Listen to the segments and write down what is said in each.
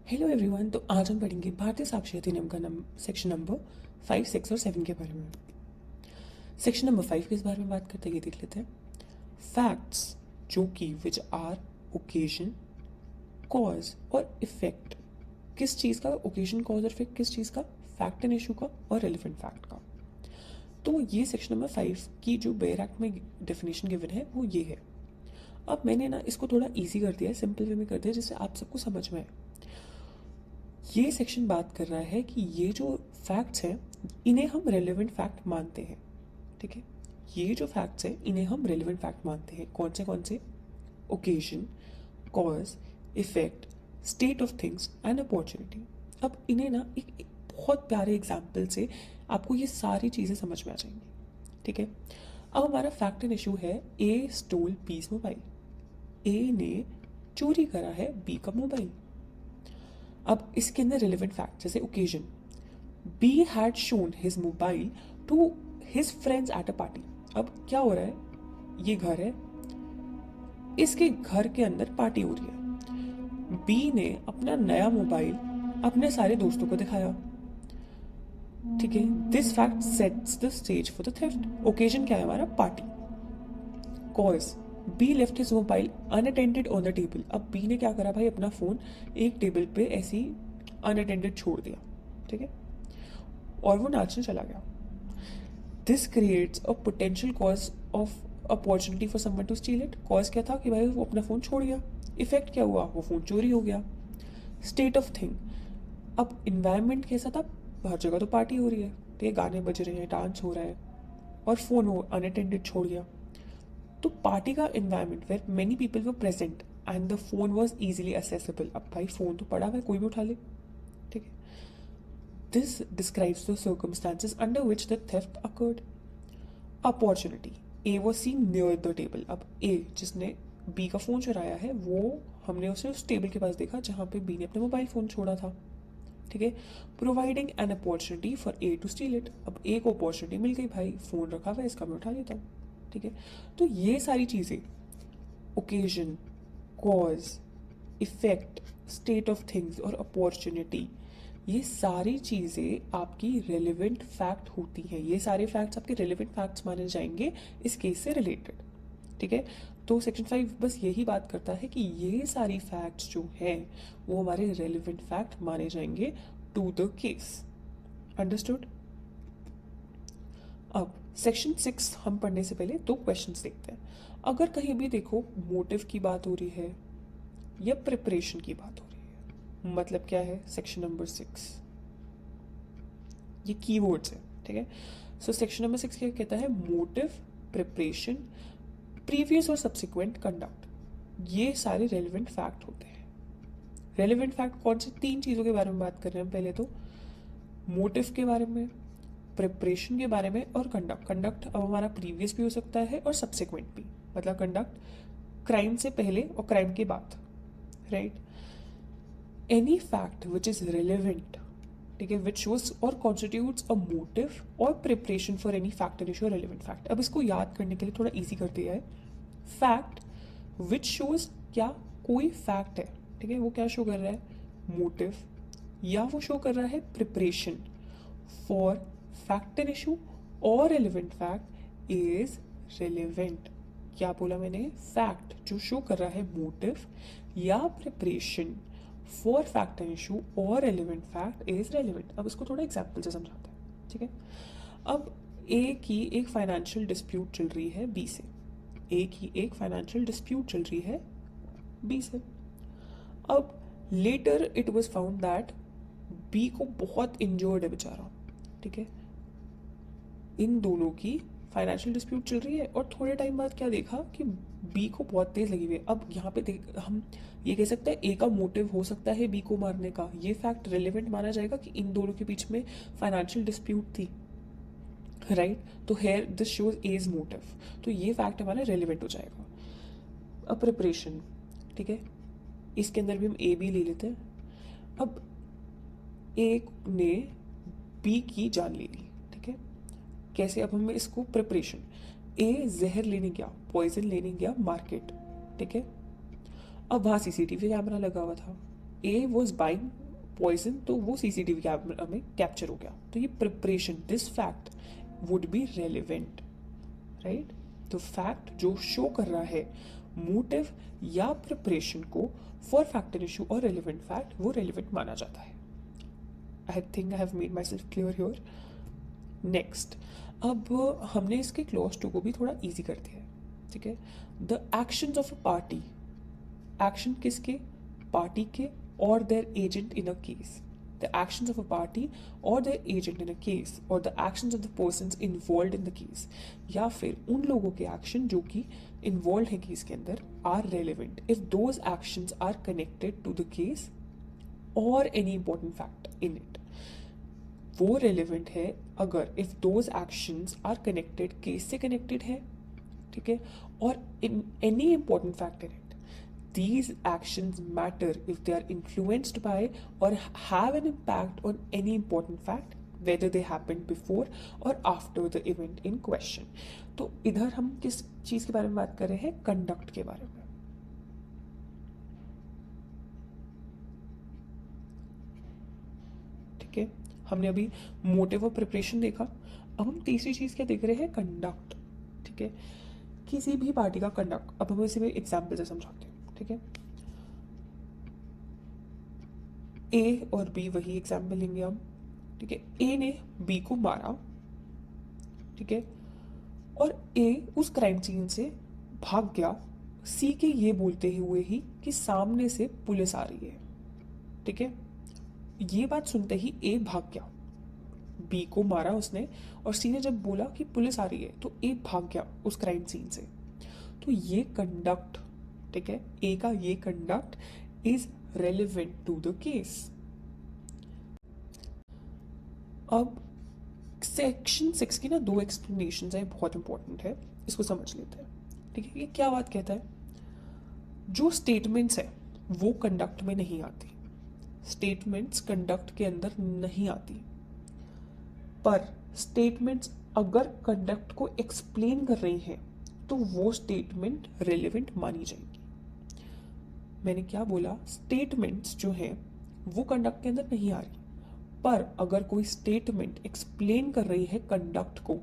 Hello everyone. तो आज हम पढ़ेंगे भारतीय साक्षरता नियम का सेक्शन नंबर 5, 6 और 7 के बारे में। सेक्शन नंबर 5 किस बारे में बात करते हैं ये देख लेते हैं। फैक्ट्स जो कि विच आर ओकेजन, कॉज और इफेक्ट। किस चीज़ का ओकेजन, कॉज और इफेक्ट? किस चीज़ का? फैक्ट एंड इशू का और रेलिवेंट फैक्ट का। तो ये सेक्शन नंबर 5 की जो बेयर एक्ट में डेफिनेशन गिवन है वो ये है। अब मैंने ना इसको थोड़ा ईजी कर दिया है, सिंपल वे में कर दिया जिससे आप सबको समझ में आए। ये सेक्शन बात कर रहा है कि ये जो फैक्ट्स हैं इन्हें हम रेलेवेंट फैक्ट मानते हैं। ठीक है, ये जो फैक्ट्स हैं इन्हें हम रेलेवेंट फैक्ट मानते हैं। कौन से? Occasion, cause, effect, state of things and opportunity. अब इन्हें ना एक बहुत प्यारे एग्जाम्पल से आपको ये सारी चीज़ें समझ में आ जाएंगी। ठीक है, अब हमारा फैक्ट एंड इशू है ए स्टोल बी's मोबाइल। ए ने चोरी करा है बी का मोबाइल। अब इसके अंदर रिलेवेंट फैक्ट जैसे occasion, B had shown his mobile to his friends at a party. अब क्या हो रहा है, ये घर है, इसके घर के अंदर पार्टी हो रही है। बी ने अपना नया मोबाइल अपने सारे दोस्तों को दिखाया। ठीक है, this fact sets the stage for the theft. Occasion क्या है हमारा? Party. Cause, be left his mobile unattended on the table. अब बी ने क्या करा भाई, अपना फोन एक टेबल पे ऐसी अनअटेंडेड छोड़ दिया। ठीक है, और वो नाचने चला गया। This creates a potential cause of opportunity for someone to steal it. Cause क्या था कि भाई वो अपना फोन छोड़ गया। इफेक्ट क्या हुआ, वो फोन चोरी हो गया। स्टेट ऑफ थिंग, अब इन्वायरमेंट कैसा था? हर जगह तो पार्टी हो रही है, ठीक है, गाने बज रहे हैं, डांस हो रहा है, और फोन वो अनअटेंडेड छोड़ गया। तो पार्टी का environment where many people were present and the phone was easily accessible. अब भाई फोन तो पड़ा हुआ है, कोई भी उठा ले। ठीक है, this describes the circumstances under which the theft occurred. Opportunity, A was seen near the table. अब ए जिसने बी का फोन चुराया है वो हमने उसे उस टेबल के पास देखा जहाँ पे बी ने अपना मोबाइल फोन छोड़ा था। ठीक है, providing an opportunity for A to steal it. अब ए को अपॉर्चुनिटी मिल गई, भाई फोन रखा हुआ है, इसका मैं उठा लेता हूँ। ठीक है, तो ये सारी चीज़ें occasion, cause, effect, state of things और अपॉर्चुनिटी, ये सारी चीज़ें आपकी रेलिवेंट फैक्ट होती हैं। ये सारे फैक्ट्स आपके रेलिवेंट फैक्ट्स माने जाएंगे इस केस से रिलेटेड। ठीक है, तो सेक्शन 5 बस यही बात करता है कि ये सारी फैक्ट्स जो हैं वो हमारे रेलिवेंट फैक्ट माने जाएंगे टू द केस। अंडरस्टूड? अब सेक्शन 6 हम पढ़ने से पहले दो क्वेश्चंस देखते हैं। अगर कहीं भी देखो मोटिव की बात हो रही है या प्रिपरेशन की बात हो रही है, मतलब क्या है? सेक्शन नंबर 6 ये कीवर्ड्स है। ठीक है, सो सेक्शन नंबर 6 क्या कहता है? मोटिव, प्रिपरेशन, प्रीवियस और सब्सिक्वेंट कंडक्ट, ये सारे रेलिवेंट फैक्ट होते हैं। रेलिवेंट फैक्ट कौन सी? तीन चीज़ों के बारे में बात कर रहे हैं। पहले तो मोटिव के बारे में, प्रिपरेशन के बारे में और कंडक्ट। कंडक्ट अब हमारा प्रीवियस भी हो सकता है और सब्सिक्वेंट भी, मतलब कंडक्ट क्राइम से पहले और क्राइम के बाद। Right, any fact which is relevant, ठीक है, विच शोज और कॉन्स्टिट्यूट्स अ मोटिव और preparation for any fact and issue relevant fact. अब इसको याद करने के लिए थोड़ा इजी कर दिया है। फैक्ट विच शोज, क्या कोई फैक्ट है, ठीक है, वो क्या शो कर रहा है? मोटिव, या वो शो कर रहा है preparation for fact and issue or relevant fact is relevant. क्या बोला मैंने? फैक्ट जो शो कर रहा है मोटिव या preparation for fact and issue or relevant fact is relevant. अब इसको थोड़ा एग्जाम्पल से समझाते हैं। ठीक है, अब ए की एक फाइनेंशियल डिस्प्यूट चल रही है बी से। ए की एक फाइनेंशियल डिस्प्यूट चल रही है बी से। अब later it was found that B को बहुत इंजर्ड है बेचारा। ठीक है, इन दोनों की फाइनेंशियल डिस्प्यूट चल रही है और थोड़े टाइम बाद क्या देखा कि बी को बहुत तेज लगी हुई है। अब यहाँ पे हम ये कह सकते हैं ए का मोटिव हो सकता है बी को मारने का। ये फैक्ट रिलेवेंट माना जाएगा कि इन दोनों के बीच में फाइनेंशियल डिस्प्यूट थी। राइट, तो here this shows as motive, तो ये फैक्ट हमारा रेलिवेंट हो जाएगा। अब प्रिपरेशन, ठीक है, इसके अंदर भी हम ए बी ले लेते हैं। अब ए ने बी की जान ले ली। ठीक है, कैसे? अब हमें इसको प्रिपरेशन, ए जहर लेने गया, पॉइजन लेने गया मार्केट। ठीक है, अब वहाँ सीसीटीवी कैमरा लगा हुआ था। ए वॉज बाइंग पॉइजन, तो वो सीसीटीवी कैमरा में कैप्चर हो गया। तो ये preparation, this fact would be relevant, right. तो फैक्ट जो शो कर रहा है मोटिव या प्रिपरेशन को for fact and issue or relevant fact, वो रेलिवेंट माना जाता है। I think I have made my self clear here. Next, अब हमने इसके क्लॉज 2 को भी थोड़ा इजी कर दिया है, ठीक है। The actions of a party, action किसके, पार्टी के और their agent in a case, the actions of a party और their agent in a case, और the actions of the persons involved in the case, या फिर उन लोगों के एक्शन जो कि इन्वॉल्व है केस के अंदर, are relevant if those actions are connected to the case और any important fact in it. वो रेलिवेंट है अगर if those actions are connected, case से कनेक्टेड है, ठीक है, और in any important fact in it. These actions matter if they are influenced by or have an impact on any important fact, whether they happened before or after the event in question. तो इधर हम किस चीज के बारे में बात कर रहे हैं, कंडक्ट के बारे में, ठीक है। हमने अभी मोटिव और प्रिपरेशन देखा, अब हम तीसरी चीज क्या देख रहे हैं, कंडक्ट, ठीक है। किसी भी पार्टी का कंडक्ट, अब हम इसे एग्जाम्पल से समझाते हैं, ठीक है। ए और बी, वही एग्जाम्पल लेंगे हम, ठीक है। ए ने बी को मारा, ठीक है, और ए उस क्राइम सीन से भाग गया सी के ये बोलते हुए ही कि सामने से पुलिस आ रही है, ठीक है। ये बात सुनते ही ए भाग गया, बी को मारा उसने, और सी ने जब बोला कि पुलिस आ रही है तो ए भाग गया उस क्राइम सीन से। तो ये कंडक्ट, ठीक है, ए का ये conduct is relevant to the case. अब सेक्शन 6 की ना 2 एक्सप्लेनेशन है, बहुत इंपॉर्टेंट है, इसको समझ लेते हैं, ठीक है। ये क्या बात कहता है, जो स्टेटमेंट्स है वो कंडक्ट में नहीं आती, स्टेटमेंट्स कंडक्ट के अंदर नहीं आती, पर स्टेटमेंट्स अगर कंडक्ट को एक्सप्लेन कर रही हैं तो वो स्टेटमेंट रेलिवेंट मानी जाएगी। मैंने क्या बोला, स्टेटमेंट्स जो हैं वो कंडक्ट के अंदर नहीं आ रही, पर अगर कोई स्टेटमेंट एक्सप्लेन कर रही है कंडक्ट को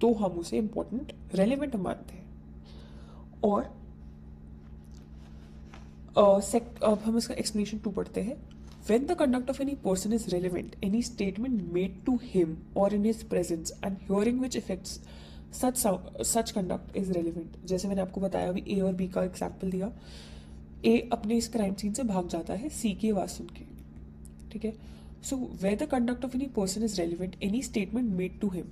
तो हम उसे इंपॉर्टेंट रेलिवेंट मानते हैं। और अब हम इसका एक्सप्लेनेशन 2 पढ़ते हैं। When the conduct of any person is relevant, any statement made to him or in his presence and hearing which affects such conduct is relevant. जैसे मैंने आपको बताया अभी ए और बी का एग्जाम्पल दिया, ए अपने इस क्राइम सीन से भाग जाता है सी की आवाज सुन के, ठीक है। So where the conduct of any person is relevant, any statement made to him,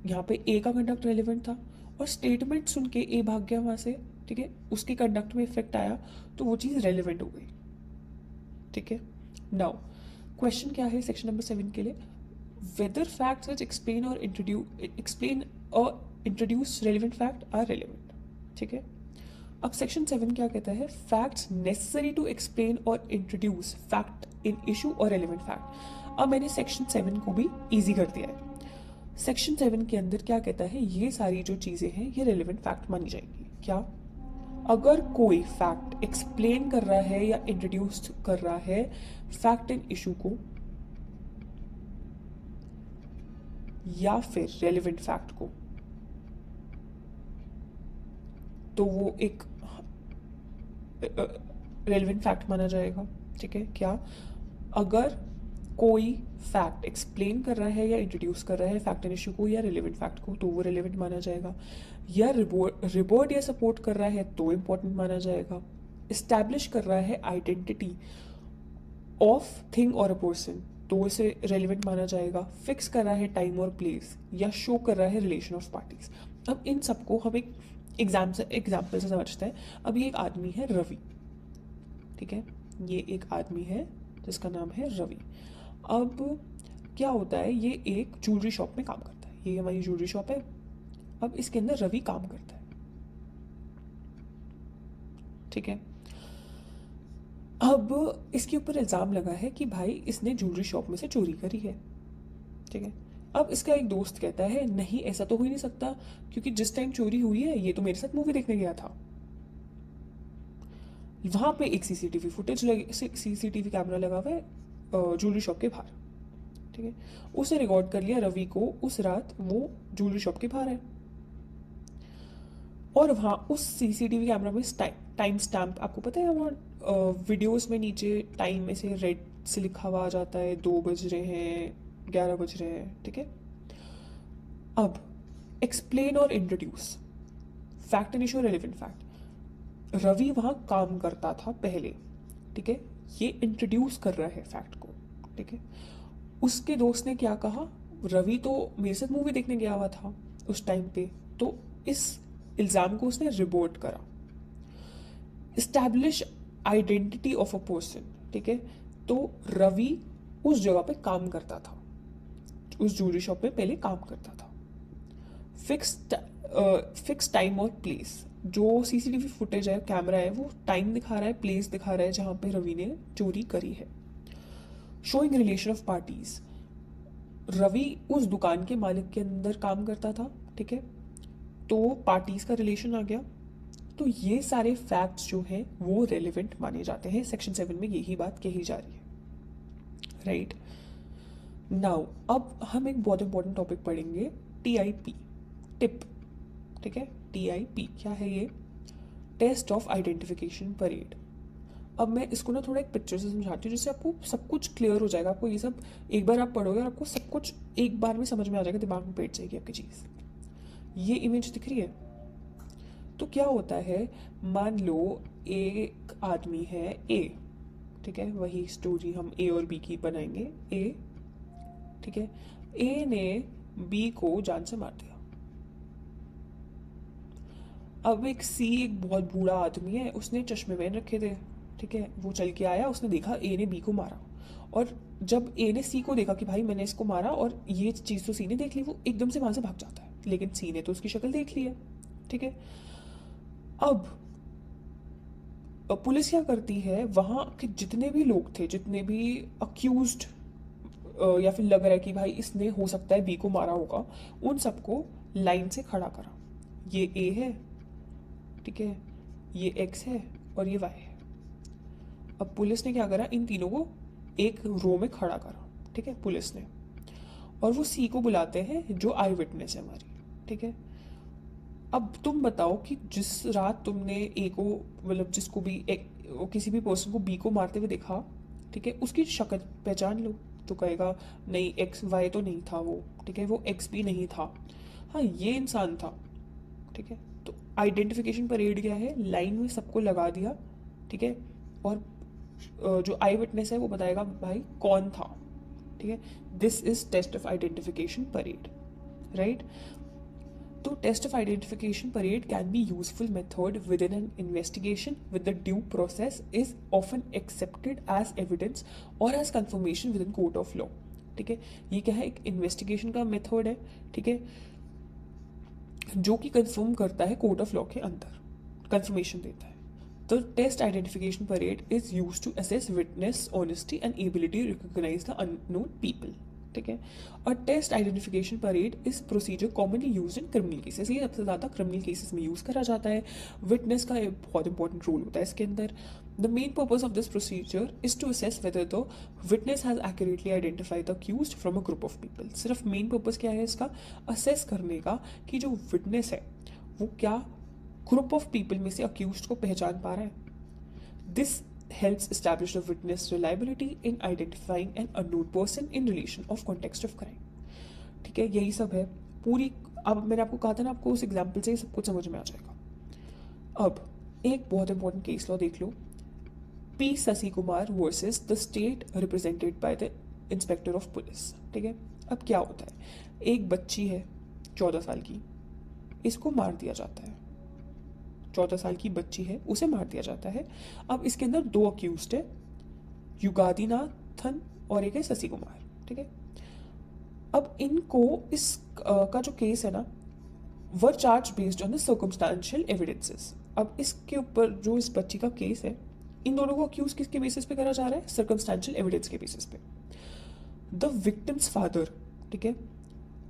यहाँ पे ए का कंडक्ट रेलिवेंट था और स्टेटमेंट सुन के ए भाग गया वहां से, ठीक है, उसके कंडक्ट में इफेक्ट आया तो वो चीज रेलिवेंट हो गई, ठीक है। नाउ क्वेश्चन क्या है सेक्शन नंबर 7 के लिए, whether facts which explain or introduce relevant fact are relevant, ठीक है। अब सेक्शन 7 क्या कहता है, facts necessary to explain or introduce fact in issue or relevant fact. अब मैंने सेक्शन 7 को भी इजी कर दिया है। सेक्शन 7 के अंदर क्या कहता है, ये सारी जो चीजें हैं ये रेलिवेंट फैक्ट मानी जाएंगी। क्या, अगर कोई फैक्ट एक्सप्लेन कर रहा है या इंट्रोड्यूस कर रहा है फैक्ट इन इशू को या फिर रेलिवेंट फैक्ट को, तो वो एक रेलिवेंट फैक्ट माना जाएगा, ठीक है। क्या, अगर कोई फैक्ट एक्सप्लेन कर रहा है या इंट्रोड्यूस कर रहा है फैक्ट एंड इशू को या रिलेवेंट फैक्ट को तो वो रिलेवेंट माना जाएगा, या रिपोर्ट या सपोर्ट कर रहा है तो इंपॉर्टेंट माना जाएगा, इस्टेब्लिश कर रहा है आइडेंटिटी ऑफ थिंग और अ पर्सन तो इसे रेलिवेंट माना जाएगा, फिक्स कर रहा है टाइम और प्लेस या शो कर रहा है रिलेशन ऑफ पार्टीज। अब इन सबको हम एक एग्जाम्पल से समझते हैं। अब ये एक आदमी है रवि, ठीक है, ये एक आदमी है जिसका नाम है रवि। अब क्या होता है, ये एक ज्वेलरी शॉप में काम करता है, ये हमारी ज्वेलरी शॉप है। अब इसके अंदर रवि काम करता है, ठीक है। अब इसके ऊपर इल्जाम लगा है कि भाई इसने ज्वेलरी शॉप में से चोरी करी है, ठीक है। अब इसका एक दोस्त कहता है नहीं ऐसा तो हो ही नहीं सकता क्योंकि जिस टाइम चोरी हुई है ये तो मेरे साथ मूवी देखने गया था। वहाँ पे एक सीसीटीवी फुटेज लगे, सीसीटीवी कैमरा लगा हुआ है ज्वेलरी शॉप के बाहर, ठीक है। उसने रिकॉर्ड कर लिया रवि को उस रात वो ज्वेलरी शॉप के बाहर है, और वहाँ उस सीसीटीवी कैमरा में टाइम स्टैम्प, आपको पता है वहाँ वीडियोस में नीचे टाइम में से रेड से लिखा हुआ आ जाता है 2 बज रहे हैं 11 बज रहे हैं, ठीक है। अब explain or introduce fact and issue relevant fact. Ravi वहाँ काम करता था पहले, ठीक है, ये इंट्रोड्यूस कर रहा है फैक्ट को, ठीक है। उसके दोस्त ने क्या कहा, रवि तो मेरे साथ मूवी देखने गया हुआ था उस टाइम पे, तो इस इल्ज़ाम को उसने रिपोर्ट करा। Establish identity of a person, ठीक है, तो रवि उस जगह पे काम करता था, उस ज्वेलरी शॉप में पहले काम करता था। फिक्स टाइम और प्लेस, जो सीसीटीवी फुटेज है, कैमरा है, वो टाइम दिखा रहा है, प्लेस दिखा रहा है जहाँ पे रवि ने चोरी करी है। Showing relation of parties, Ravi उस दुकान के मालिक के अंदर काम करता था, ठीक है, तो पार्टीज का रिलेशन आ गया। तो ये सारे फैक्ट्स जो हैं वो रेलिवेंट माने जाते हैं। सेक्शन 7 में यही बात कही जा रही है, राइट। नाउ अब हम एक बहुत इंपॉर्टेंट टॉपिक पढ़ेंगे, टीआईपी, टिप, ठीक है। टीआईपी क्या है? ये टेस्ट ऑफ आइडेंटिफिकेशन परेड। अब मैं इसको ना थोड़ा एक पिक्चर से समझाती हूँ जिससे आपको सब कुछ क्लियर हो जाएगा। आपको ये सब एक बार आप पढ़ोगे और आपको सब कुछ एक बार में समझ में आ जाएगा, दिमाग में बैठ जाएगी आपकी चीज़। ये इमेज दिख रही है, तो क्या होता है, मान लो एक आदमी है ए, ठीक है, वही स्टोरी हम ए और बी की बनाएंगे। ए, ठीक है, ए ने बी को जान से मार दिया। अब एक सी एक बहुत बूढ़ा आदमी है, उसने चश्मे पहन रखे थे, ठीक है, वो चल के आया, उसने देखा ए ने बी को मारा, और जब ए ने सी को देखा कि भाई मैंने इसको मारा और ये चीज़ तो सी ने देख ली, वो एकदम से वहाँ से भाग जाता है, लेकिन सी ने तो उसकी शक्ल देख ली है, ठीक है। अब पुलिस क्या करती है, वहाँ के जितने भी लोग थे, जितने भी अक्यूज्ड या फिर लग रहा है कि भाई इसने हो सकता है बी को मारा होगा, उन सबको लाइन से खड़ा करा। ये ए है, ठीक है, ये एक्स है और ये वाई है। अब पुलिस ने क्या करा, इन तीनों को एक रो में खड़ा करा, ठीक है, पुलिस ने, और वो सी को बुलाते हैं जो आई विटनेस है हमारी, ठीक है। अब तुम बताओ कि जिस रात तुमने ए को, मतलब जिसको भी किसी भी पर्सन को बी को मारते हुए देखा, ठीक है, उसकी शक्ल पहचान लो, तो कहेगा नहीं एक्स वाई तो नहीं था वो, ठीक है, वो एक्स भी नहीं था, हाँ ये इंसान था, ठीक है। तो आइडेंटिफिकेशन परेड क्या है, लाइन में सबको लगा दिया, ठीक है, और जो आई विटनेस है वो बताएगा भाई कौन था, ठीक है। This is test of identification parade, right. तो test of identification parade can be useful method within an investigation with the due process is often accepted as evidence और as confirmation within court of law, ठीक है। ये क्या है, एक investigation का method है, ठीक है, जो कि कंफर्म करता है कोर्ट ऑफ लॉ के अंदर, कंफर्मेशन देता है। तो test identification parade is use to assess witness honesty and ability to recognize the unknown people, ठीक है। और test identification parade is procedure commonly use in criminal cases, ये सबसे ज़्यादा क्रिमिनल केसेस में यूज़ करा जाता है। विटनेस का एक बहुत इंपॉर्टेंट रोल होता है इसके अंदर। The main purpose of this procedure is to assess whether the witness has accurately identified the accused from a group of people. सिर्फ मेन पर्पज क्या है इसका, असेस करने का कि जो विटनेस है वो क्या ग्रुप ऑफ पीपल में से अक्यूज्ड को पहचान पा रहा है। This helps establish the witness reliability in identifying an unknown person in relation of context of crime, ठीक है। यही सब है पूरी। अब मैंने आपको कहा था ना, आपको उस एग्जाम्पल से ही सब कुछ समझ में आ जाएगा। अब एक बहुत इंपॉर्टेंट केस लॉ देख लो, P Shashi Kumar versus the state represented by the inspector of police, ठीक है। अब क्या होता है, एक बच्ची है 14 साल की, इसको मार दिया जाता है, 14 साल की बच्ची है, उसे मार दिया जाता है। अब इसके अंदर 2 अक्यूज्ड है, युगादिनाथन और एक है शशि कुमार, ठीक है। अब इनको इस का जो केस है ना, were charge based on the circumstantial evidences. अब इसके ऊपर जो इस बच्ची का केस है, इन दोनों को अक्यूज किसके बेसिस पे करा जा रहा है, सर्कमस्टेंशियल एविडेंस के बेसिस पे। द विक्टिम्स फादर, ठीक है,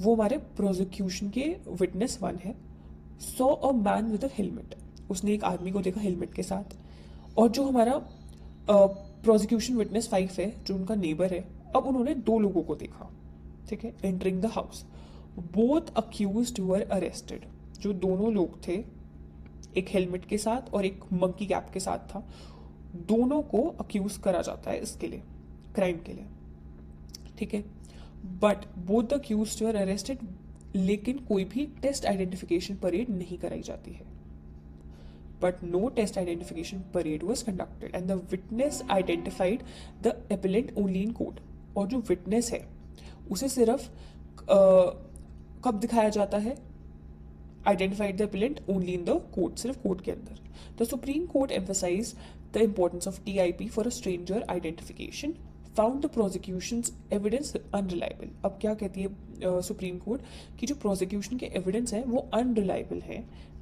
वो हमारे प्रोसिक्यूशन के विटनेस 1 है। Saw a man with a helmet, उसने एक आदमी को देखा हेलमेट के साथ, और जो हमारा प्रोसिक्यूशन विटनेस 5 है, जो उनका नेबर है, अब उन्होंने 2 लोगों को देखा, ठीक है, entering the house. Both accused were arrested. जो दोनों लोग थे, एक हेलमेट के साथ और एक मंकी कैप के साथ था, दोनों को अक्यूज करा जाता है इसके लिए, क्राइम के लिए, ठीक है। But both the accused were arrested, लेकिन कोई भी टेस्ट आइडेंटिफिकेशन परेड नहीं कराई जाती है। But no test identification parade was conducted and the witness identified the appellant only in court. और जो witness है उसे सिर्फ कब दिखाया जाता है? Identified the appellant only in the court, सिर्फ कोर्ट के अंदर। The Supreme Court emphasized the importance of TIP for a stranger identification, found the prosecution's evidence unreliable। अब क्या कहती है सुप्रीम कोर्ट कि जो प्रोसिक्यूशन के एविडेंस है वो अनरिलायबल है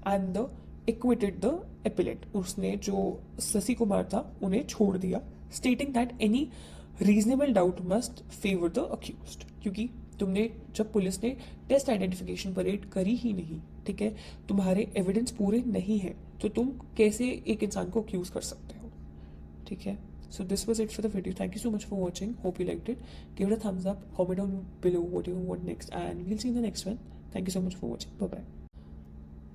and the acquitted the appellate. उसने जो शशि कुमार था उन्हें छोड़ दिया, stating that any reasonable doubt must favour the accused. क्योंकि तुमने, जब पुलिस ने टेस्ट आइडेंटिफिकेशन परेड करी ही नहीं, ठीक है, तुम्हारे एविडेंस पूरे नहीं है, तो तुम कैसे एक इंसान को अक्यूज कर सकते हो, ठीक है। So this was it for the video. Thank you so much for watching. Hope you liked it. Give it a thumbs up. Comment down below what you want next, and we'll see you in the next one. Thank you so much for watching. Bye bye.